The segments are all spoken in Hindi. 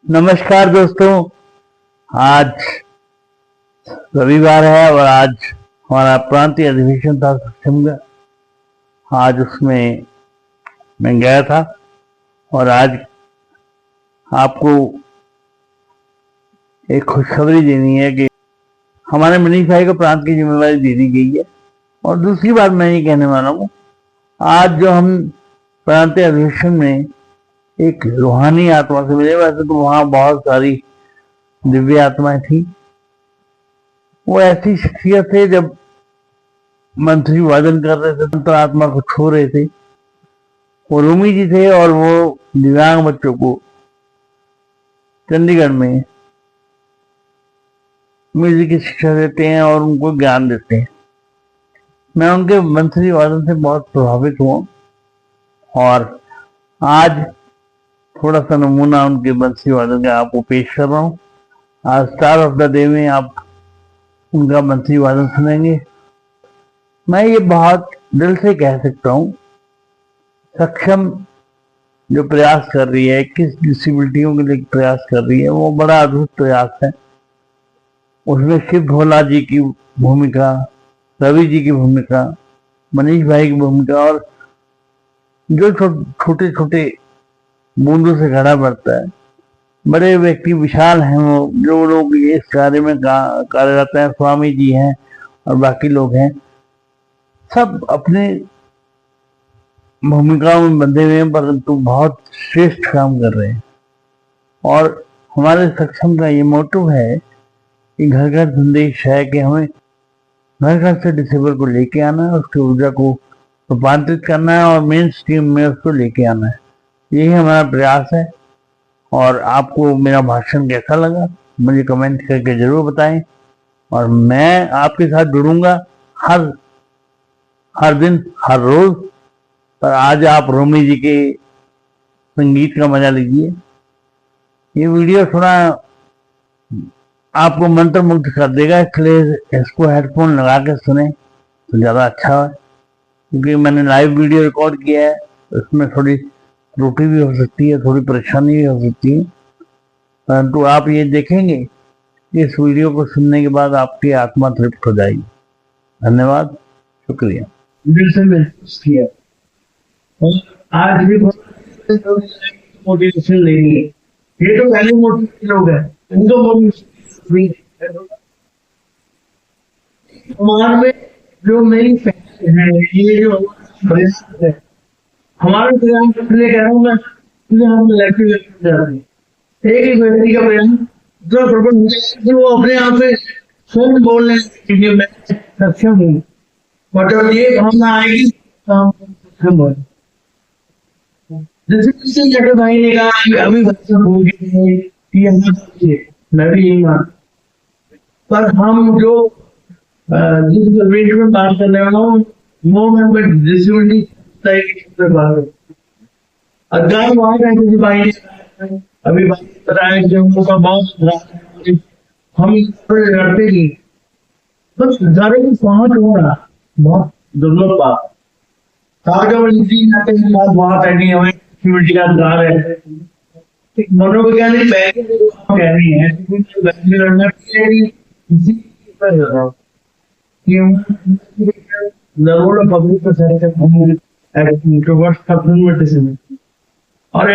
नमस्कार दोस्तों। आज रविवार है और आज हमारा प्रांतीय अधिवेशन था सक्षम का। आज उसमें मैं गया था और आज आपको एक खुशखबरी देनी है कि हमारे मनीष भाई को प्रांत की जिम्मेवारी दे दी गई है। और दूसरी बात मैं ये कहने वाला हूँ, आज जो हम प्रांतीय अधिवेशन में एक रूहानी आत्मा से मिले, वैसे तो वहां बहुत सारी दिव्य आत्माएं थी। वो ऐसी शख्सियत थे जब मंत्री वादन कर रहे थे तो आत्मा को छू रहे थे। वो रूमी जी थे और वो दिव्यांग बच्चों को चंडीगढ़ में म्यूजिक की शिक्षा देते हैं और उनको ज्ञान देते हैं। मैं उनके मंत्री वादन से बहुत प्रभावित हुआ और आज थोड़ा सा नमूना उनके बंसी वादन का आपको पेश कर रहा हूँ। आज स्टार ऑफ द डे में आप उनका बंसी वादन सुनेंगे। मैं ये बहुत दिल से कह सकता हूँ, सक्षम जो प्रयास कर रही है, किस डिसेबिलिटियों के लिए प्रयास कर रही है, वो बड़ा अद्भुत प्रयास है। उसमें शिव भोला जी की भूमिका, रवि जी की भूमिका, मनीष भाई की भूमिका और जो छोटे छोटे बूंदों से घड़ा बढ़ता है, बड़े व्यक्ति विशाल हैं वो जो लोग इस कार्य में कार्यरत हैं। स्वामी जी हैं और बाकी लोग हैं, सब अपने भूमिकाओं में बंधे हुए हैं, परंतु बहुत श्रेष्ठ काम कर रहे हैं। और हमारे सक्षम का ये मोटिव है कि घर घर संदेश है कि हमें घर घर से डिसेबल को लेके आना है, उसकी ऊर्जा को रूपांतरित करना है और मेन स्ट्रीम में उसको लेके आना है। यही हमारा प्रयास है। और आपको मेरा भाषण कैसा लगा मुझे कमेंट करके जरूर बताएं और मैं आपके साथ जुड़ूंगा हर दिन, हर रोज। पर आज आप रोमी जी के संगीत का मजा लीजिए। ये वीडियो थोड़ा आपको मंत्र मुग्ध कर देगा, इसलिए इसको हेडफोन लगा के सुने तो ज़्यादा अच्छा है। क्योंकि मैंने लाइव वीडियो रिकॉर्ड किया है, उसमें थोड़ी त्रुटि भी हो सकती है, थोड़ी परेशानी भी हो सकती है, परंतु आप ये देखेंगे इस वीडियो को सुनने के बाद आपकी आत्मा तृप्त हो जाएगी। धन्यवाद, शुक्रिया। आज भी मोटिवेशन लेनी है। ये तो पहले मोटिवेशन लोग हैं, इनको समाज में जो मेरी है, ये जो है हमारे प्रयास इसलिए कह रहा हूँ मैं, हम इलेक्टिव जा रहे हैं। एक ही व्यक्ति का प्रयास जो प्रबंध वो अपने आप से स्वयं बोलने के मैं सक्षम हूँ, और जब ये भावना आएगी तो हम सक्षम हो। जैसे जगह भाई ने कहा अभी मैं भी यही मान, पर हम जो जिस वेट में बात करने वाला हूँ वो मैं डिसेबिलिटी अभी बताया का बहुत हम लड़ते ही बस घर की पहुंच होना बहुत दुर्लभ बात। बहुत हमें का अधिकार है, मनोवैज्ञानिक कह रही है और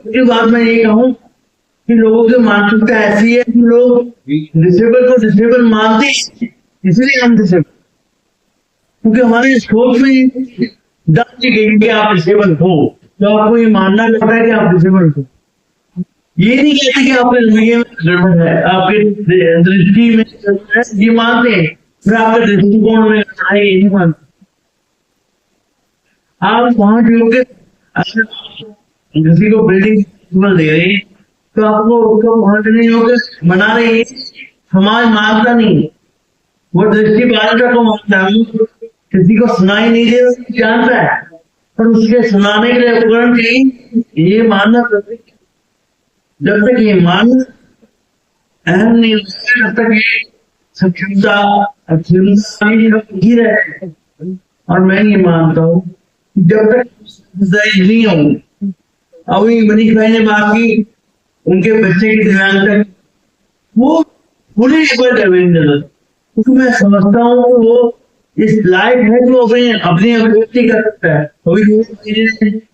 की बात मैं ये कहूँ कि लोगों की मानसिकता ऐसी है कि लोग डिसेबल को डिसेबल मानते, इसलिए हम डिसेबल, क्योंकि हमारे सोच में डाल दी गई कि आप डिसेबल हो, तो आपको ये मानना पड़ता है कि आप डिसेबल हो। ये नहीं कहते कि आपके जिंदगी में गड़बड़ है, आपके दृष्टि में ये मानते हैं, फिर आपके दृष्टिकोण में ये नहीं मानते। आप 5 लोग किसी को बिल्डिंग दे रहे हैं तो आपको उसको पहुंच नहीं होगा, बना रहे हैं, समाज मानता नहीं, वो दृष्टिपालिका को मानता है, किसी को सुनाई नहीं दे जानता है, पर उसके सुनाने के लिए उपकरण चाहिए। ये मानना जब तक ये मान अहम नहीं होता, तब तक ये सक्षमता रहे। और मैं ये मानता हूँ जब तक नहीं हूँ, अभी मनीष भाई ने बात की उनके बच्चे की दिव्यांगता वो पूरी लेवल अवेलेबल, क्योंकि मैं समझता हूँ कि वो इस लायक है कि वो अपनी अपनी अभिव्यक्ति कर सकता है। अभी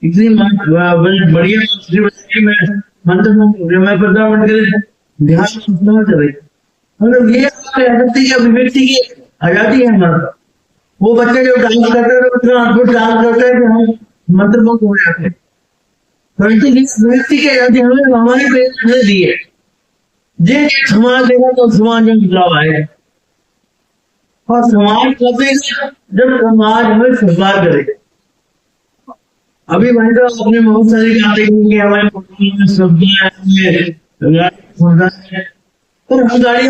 इतनी बढ़िया मंत्री बनी, मैं प्रधानमंत्री ध्यान करे, मतलब ये अभिव्यक्ति की आजादी है हमारे पास। वो बच्चे जो डांस करते हैं उतना अद्भुत डांस करते हैं कि हम मंत्रमुग्ध हो जाते हैं। परंतु इस अभिव्यक्ति की आजादी हमें हमारे पेरेंट्स ने दी है। जिस समाज देगा तो समाज में बदलाव आएगा, और समाज कब देगा जब समाज हमें स्वीकार करेगा। अभी भाई साहब अपने बहुत सारी बातें की कि हमारे पर हम गाड़ी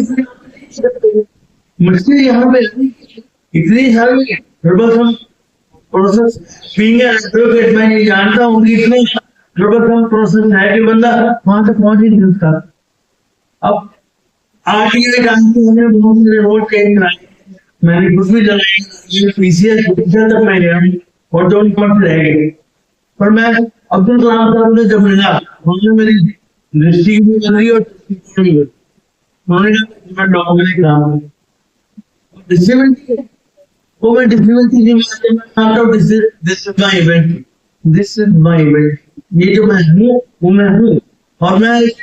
मुश्किल यहाँ पे इतनी सारी प्रोसेस एडवोकेट मैं ये जानता हूँ कि इतने प्रोसेस है कि बंदा वहां तक पहुंच ही नहीं सकता। अब आरटीआई जानते हमने बहुत सारे रोड चेंज कराए, मैंने कुछ भी जलाई पीसीएस तक मैं गया और 2 नंबर रह गए। पर मैं अब्दुल कलाम साहब ने जब मिला उन्होंने मेरी दृष्टि भी बदली और उन्होंने कहा मैं डॉक्यूमेंट काम डिसेबिलिटी वो मैं disability this is my event, this is my event, ये जो मैं हूँ वो मैं हूँ, और मैं इस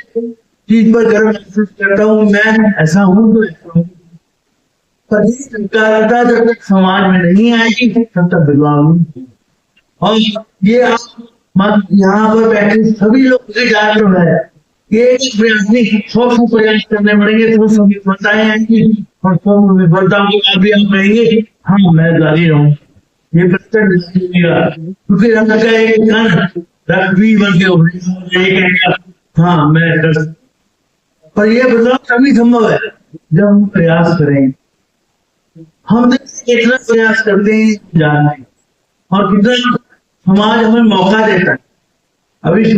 चीज पर गर्व महसूस करता हूँ। मैं ऐसा हूँ तो ऐसा हूँ, पर सरकारता जब तक समाज में नहीं आएगी तब तक बदलाव नहीं। और ये आप यहाँ पर बैठे सभी लोग जान रहे हैं, ये एक प्रयास नहीं, 100 प्रयास करने पड़ेंगे तो सब विफलताएं आएंगी, और सब विफलताओं के बाद भी आप कहेंगे हाँ मैं जारी रहूं। ये क्योंकि रंग का एक कण रक्तवीर बन के उभरेगा, हाँ मैं कर, पर यह बदलाव तभी संभव है जब हम प्रयास करें। हम कितना प्रयास करते हैं जानना, और कितना समाज हमें मौका देता है। अभी से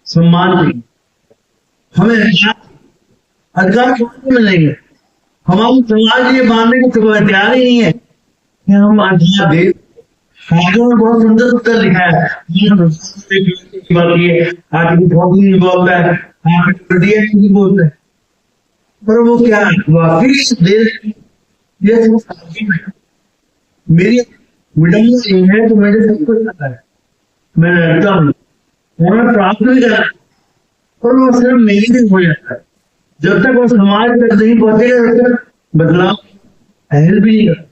सम्मान देंगे, हमें अधिकार मिलेंगे। हमारे समाज ये मानने को तैयार ही नहीं है कि हम अधिकार दे। कागजों में बहुत सुंदर उत्तर लिखा है, आर्टिकल बोलता है, आर्टिकल बोलता है, पर वो क्या वाकई देश मेरी विडम्बना ये है तो मेरे सब कुछ पता है, मैं लड़ता हूँ, उन्हें प्राप्त भी करा, पर वो सिर्फ मेरी भी हो जाता है। जब तक वो समाज तक नहीं पहुंचेगा तब तक बदलाव पहल भी नहीं करता।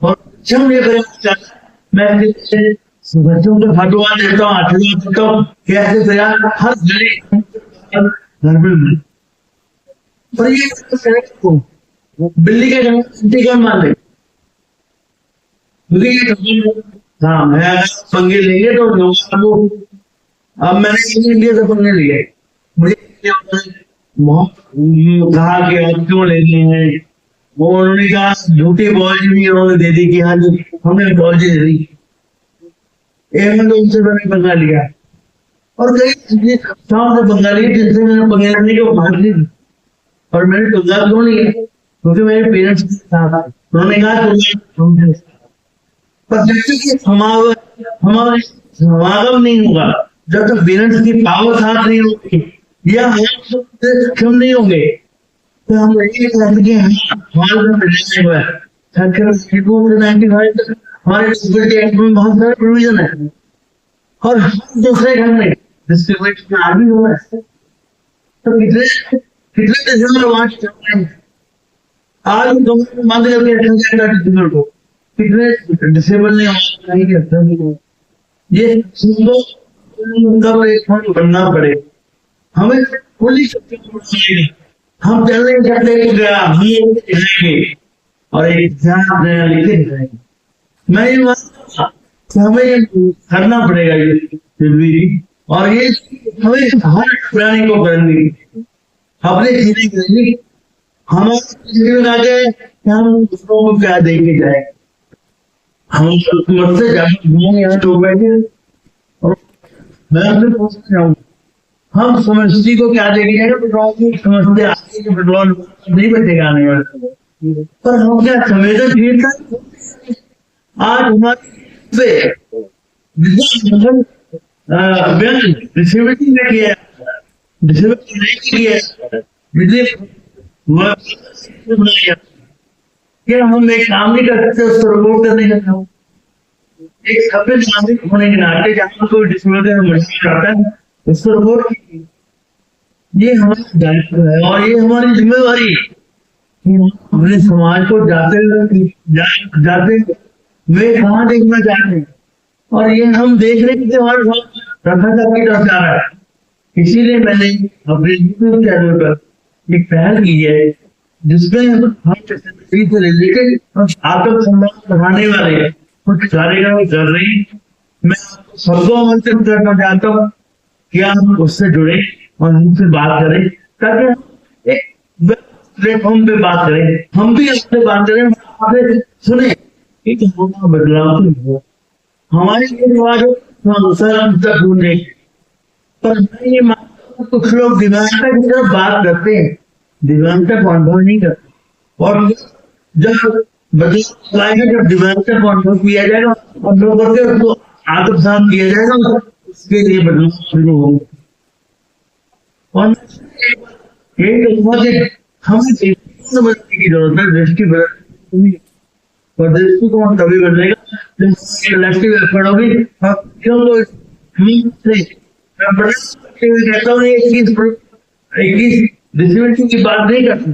और जब ये प्रयास मैं बच्चों को फटवा देता हूँ, आशीर्वाद देता हूँ कि ऐसे प्रयास हर घर में, पर ये बिल्ली के जगह मान ले, हाँ मैं पंगे लेंगे तो लोग, अब मैंने इंडिया से पंगे लिए, मुझे कहा कि आप क्यों लेने हैं, वो उन्होंने कहा झूठी बॉल भी उन्होंने दे दी कि हाँ जी हमने बॉल दे दी, उनसे मैंने पंगा लिया, और कई से पंगा लिया जिनसे मैंने पंगे लेने को भाग ली, और मैंने पंगा क्यों लिया क्योंकि मेरे पेरेंट्स के साथ उन्होंने कहा पर जब तक हमारे समागम नहीं होगा, जब तक पेरेंट्स की पावर साथ नहीं होगी या हम सक्षम नहीं होंगे, तो हम हमारे डिसेबिलिटी एक्ट में बहुत सारे प्रोविजन है, और दूसरे घर में डिसेबिलिटी आदमी हो रहा है, तो कितने डिसेबल वहां चल रहे हैं। आज बंद करके रखा जाएगा डिसेबल को, कितने डिसेबल नहीं, ये बनना पड़े हमें पुलिस, हम चलने जाएंगे और एक नया लिखे जाएंगे। मैं ये हमें ये करना पड़ेगा ये, और ये हमें हर प्राणी को करनी अपने जीने के लिए। हमारे आगे हम दूसरों को क्या देके जाए, हम से यहाँ लोग बैठे, मैं अपने पूछ रहा हूँ हम समस्ती को क्या देखे जाएगा, पेट्रोल समझते आगे के पेट्रोल नहीं बचेगा आने वाले, पर हम क्या संवेदनशील था आज हमारे डिसेबिलिटी में किया, डिसेबिलिटी नहीं किया, इसलिए क्या हम एक काम नहीं कर सकते उसको रिपोर्ट करने का काम? एक सभ्य नागरिक होने के नाते जहाँ कोई डिसेबिलिटी मशीन आता है उसको रिपोर्ट कीजिए। ये हमारा दायित्व है और ये हमारी जिम्मेवारी है कि अपने समाज को जाते वे कहाँ देखना चाहते हैं, और ये हम देख रहे हैं कि हमारे साथ भ्रष्टाचार की तरफ जा रहा है। इसीलिए मैंने अपने यूट्यूब चैनल पर एक पहल की है जिसमें हम से रिलेटेड आत्मसम्मान बढ़ाने वाले कुछ कार्यक्रम कर रही। मैं सबको आमंत्रित करना चाहता हूँ कि आप उससे जुड़े और हमसे बात करें, ताकि हम एक प्लेटफॉर्म पे बात करें, हम भी आपसे बात करें, आपसे सुने कि होना बदलाव हो हमारे ढूंढे। पर मैं ये मानता हूं कुछ लोग दिव्यांगता की तरफ बात करते हैं, दिव्यांगता को अनुभव नहीं करते, और जब बदलाव आएगा, जब दिव्यांगता को अनुभव किया जाएगा और लोग करके उसको आत्मसात किया जाएगा, उसके लिए बदलाव शुरू होगा। और यही तो बहुत हमें समझने की जरूरत है, दृष्टि बदलनी, और दृष्टिकोण तभी बदलेगा जब कलेक्टिव एफर्ट होगी। क्यों लोग कहता हूँ 21 डिसेबिलिटी की बात नहीं करता,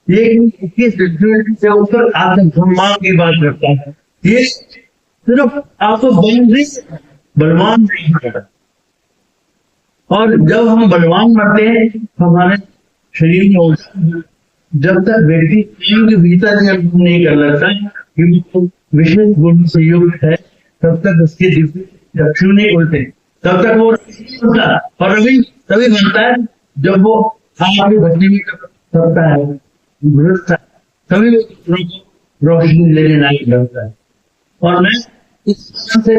ये 21 डिसेबिलिटी से ऊपर आत्मसम्मान की बात करता है। ये सिर्फ आपको बलवान नहीं करता, और जब हम बलवान बनते हैं हमारे शरीर में ऊर्जा, जब तक व्यक्ति स्वयं के भीतर नहीं कर लगता कि विशेष गुण से युक्त है, तब तक उसके चक्षु नहीं खुलते, तब तक वो होता, और अभी तभी बनता है जब वो आपके बचने में करता है, तभी रोशनी लेने लायक लगता है। और मैं इस से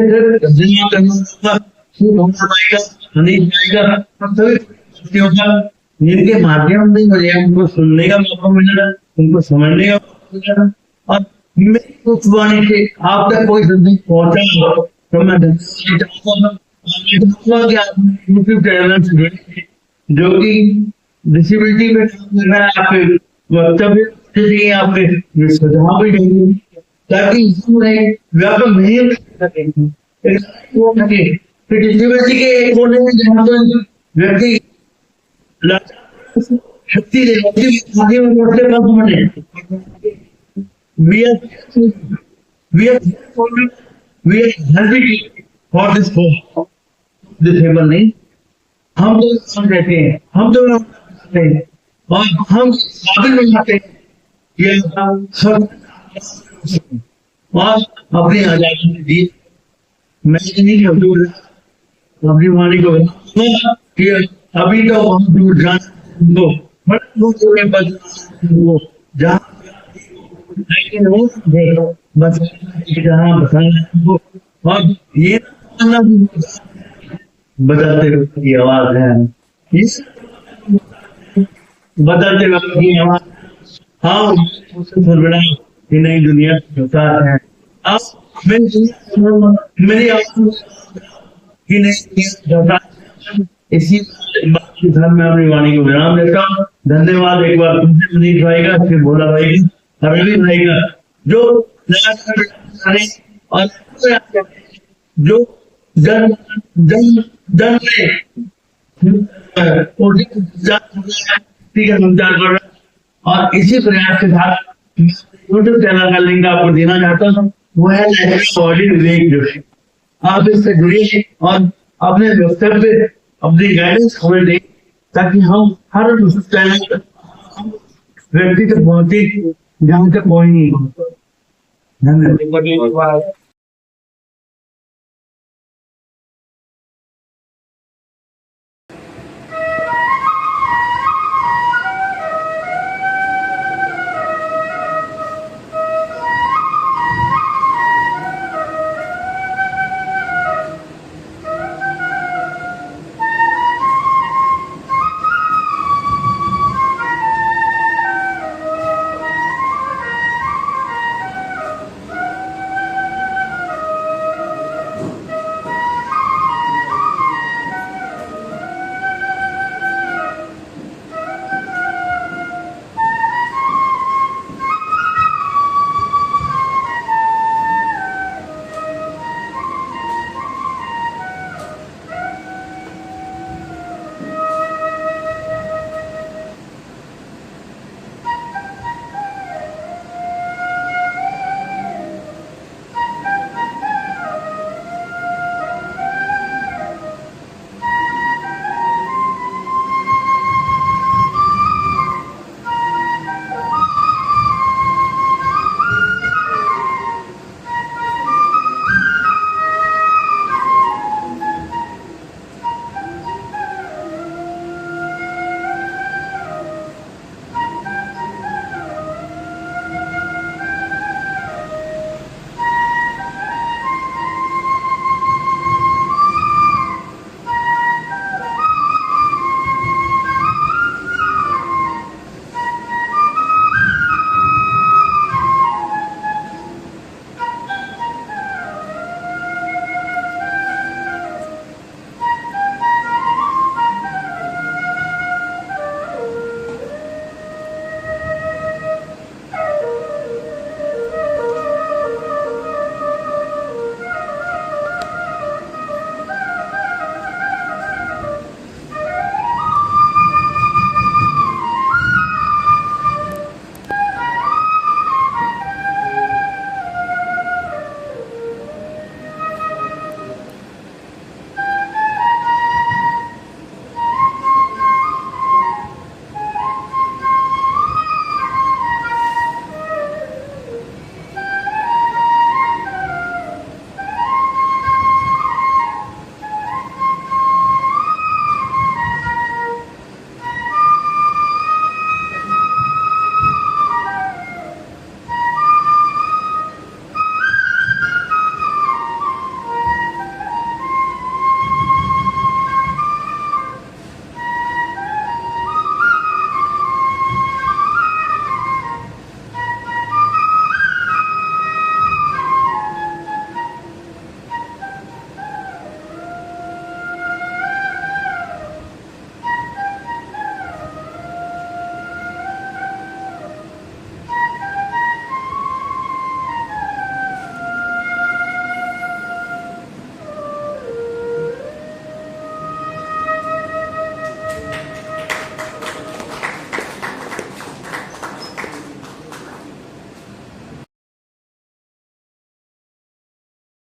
जिनके माध्यम से मुझे उनको सुनने का मौका मिला, उनको समझने का मौका मिला, और मेरी कुछ वाणी से आप तक कोई संदेश पहुंचा तो मैं यूट्यूब चैनल से जो कि डिसेबिलिटी पे काम कर रहा है, आपके वक्तव्य चाहिए, आपके सुझाव भी चाहिए, ताकि इसमें व्यापक नहीं सके डिसेबिलिटी के एक कोने में जहाँ तो व्यक्ति शक्ति दे आगे बढ़ते कब बने। We are happy for this disabled नहीं, हम तो हम रहते हैं, हम तो हैं, और हम काबिल बनाते हैं ये सब, और अपनी आजादी दी। मैं नहीं अपनी वाणी को कि अभी तो बहुत दूर जाना दो, जहाँ लेकिन वो देखो बस जहाँ बताना, और ये बदलते वक्त की आवाज है, इस बदलते वक्त की आवाज, हाँ बड़ा ये नई दुनिया होता है। अब मेरी आवाज की नहीं, इसी बात के साथ मैं अपनी वाणी को विराम देता हूँ। धन्यवाद एक बार तुमसे मनीष भाई का, फिर भोला भाई का, रवि भाई का, जो और जो जन जन जन का संचार कर रहा, और इसी प्रयास के साथ यूट्यूब चैनल का लिंक आपको देना चाहता हूँ, वो है बॉडी विवेक जोशी। आप इससे जुड़िए और अपने वक्तव्य अपनी गाइडेंस हमें दें, ताकि हम हर चैनल व्यक्ति तक पहुंचे जहां तक कोई नहीं। धन्यवाद।